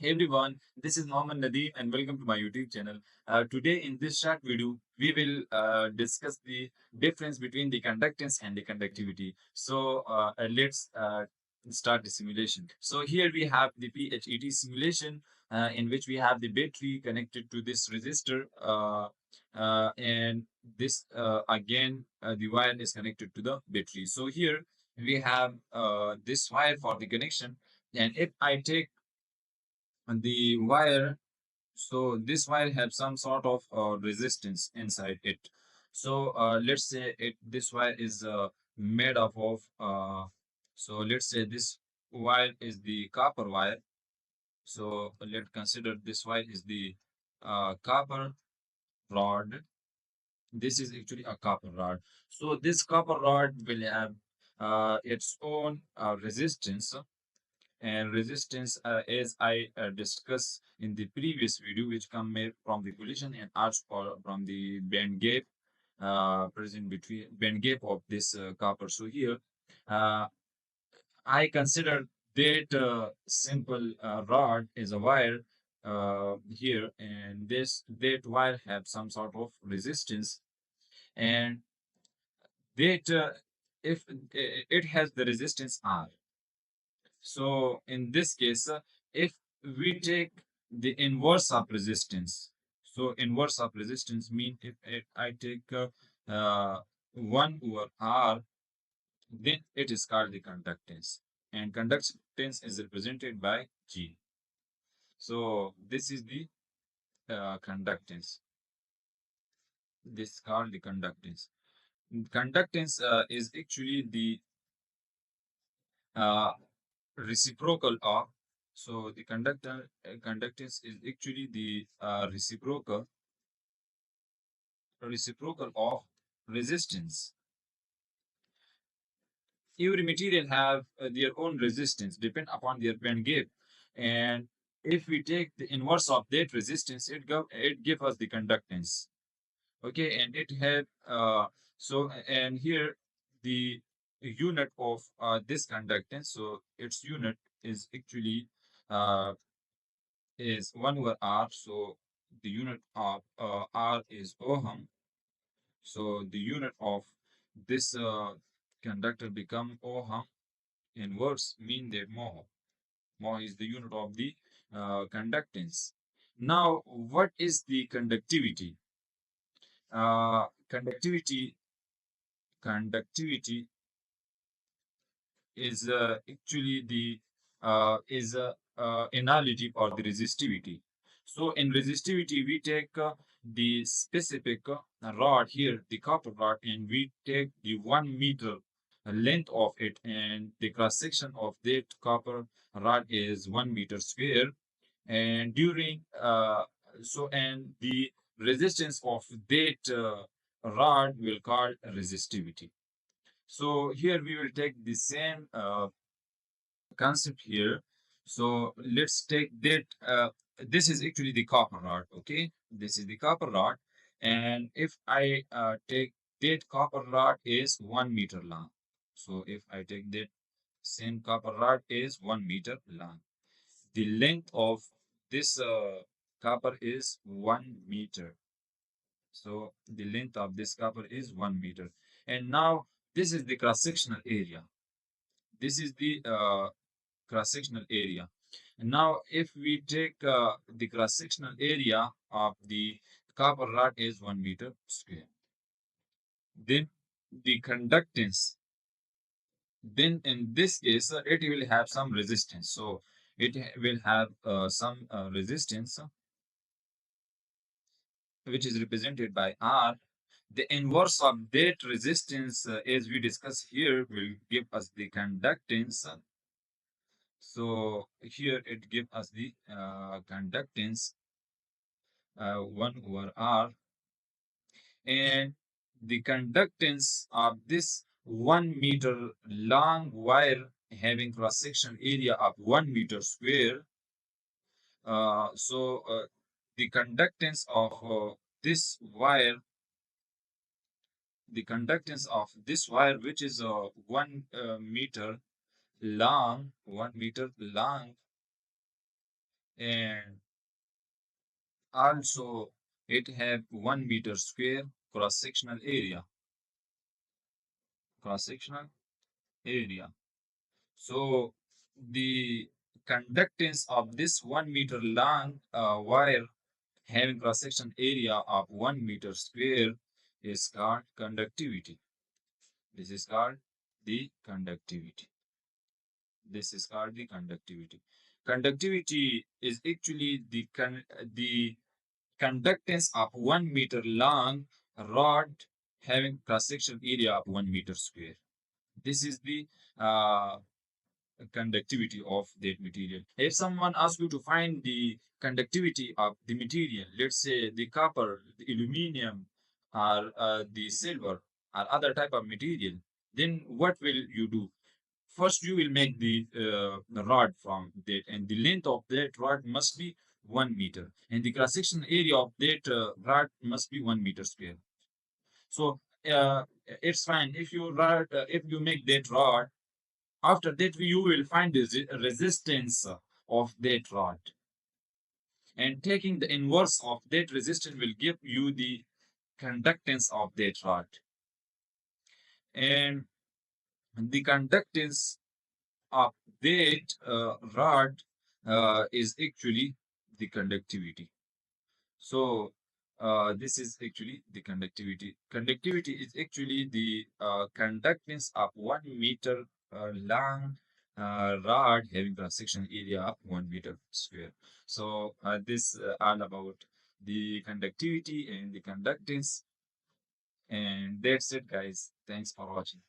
Hey everyone, this is Muhammad.nadeem and welcome to my YouTube channel. Today in this short video, we will discuss the difference between the conductance and the conductivity. So let's start the simulation. So here we have the PHET simulation in which we have the battery connected to this resistor and this again the wire is connected to the battery. So here we have this wire for the connection, and if I take the wire, so this wire have some sort of resistance inside it. So let's say this wire is made up of so let's say this wire is the copper wire. So let's consider this wire is the copper rod. This is actually a copper rod. So this copper rod will have its own resistance, and resistance, as I discussed in the previous video, which come from the collision and also from the band gap present between band gap of this copper. So here uh, I consider that simple rod is a wire here, and this that wire have some sort of resistance, and that if it has the resistance R. So in this case, if we take the inverse of resistance, so inverse of resistance mean if I take 1 over R, then it is called the conductance. And conductance is represented by G. So this is the conductance. This is called the conductance. Conductance is actually the uh, reciprocal of, so the conductance is actually the reciprocal of resistance. Every material have their own resistance depend upon their band gap, and if we take the inverse of that resistance, it give us the conductance. Okay, and it have and here the unit of this conductance, so its unit is actually uh, is 1 over R. So the unit of R is ohm. So the unit of this conductor become ohm. Inverse mean that mho. Mho is the unit of the conductance. Now, what is the conductivity? Conductivity conductivity is actually the analogy for the resistivity. So in resistivity, we take the specific rod here, the copper rod, and we take the 1 meter length of it, and the cross section of that copper rod is 1 meter square. And during and the resistance of that rod will call resistivity. So here we will take the same concept here. So let's take that. This is actually the copper rod. Okay, this is the copper rod, and if I take that copper rod is 1 meter long. So if I take that same copper rod is 1 meter long. The length of this copper is 1 meter. So the length of this copper is 1 meter, and now this is the cross sectional area. This is the cross-sectional area. And now, if we take the cross-sectional area of the copper rod is 1 meter square, then the conductance, then in this case, it will have some resistance. So it will have some resistance, which is represented by R. The inverse of that resistance, as we discuss here, will give us the conductance. So here it gives us the conductance 1 over R, and the conductance of this 1 meter long wire having cross section area of 1 meter square. The conductance of this wire, the conductance of this wire, which is 1 meter long, 1 meter long, And also it have 1 meter square cross-sectional area. Cross-sectional area. So the conductance of this 1 meter long wire having cross-section area of 1 meter square is called conductivity. This is called the conductivity. This is called the conductivity. Conductivity is actually the conductance of 1 meter long rod having cross-section area of 1 meter square. This is the uh, conductivity of that material. If someone asks you to find the conductivity of the material, let's say the copper, the aluminum, or the silver, or other type of material, then what will you do? First, you will make the rod from that, and the length of that rod must be 1 meter, and the cross section area of that rod must be 1 meter square. So it's fine if you make that rod. After that, you will find the resistance of that rod, and taking the inverse of that resistance will give you the conductance of that rod. And the conductance of that rod is actually the conductivity. So this is actually the conductivity. Conductivity is actually the conductance of 1 meter long rod having cross-section area of 1 meter square. So this all about the conductivity and the conductance. And that's it, guys. Thanks for watching.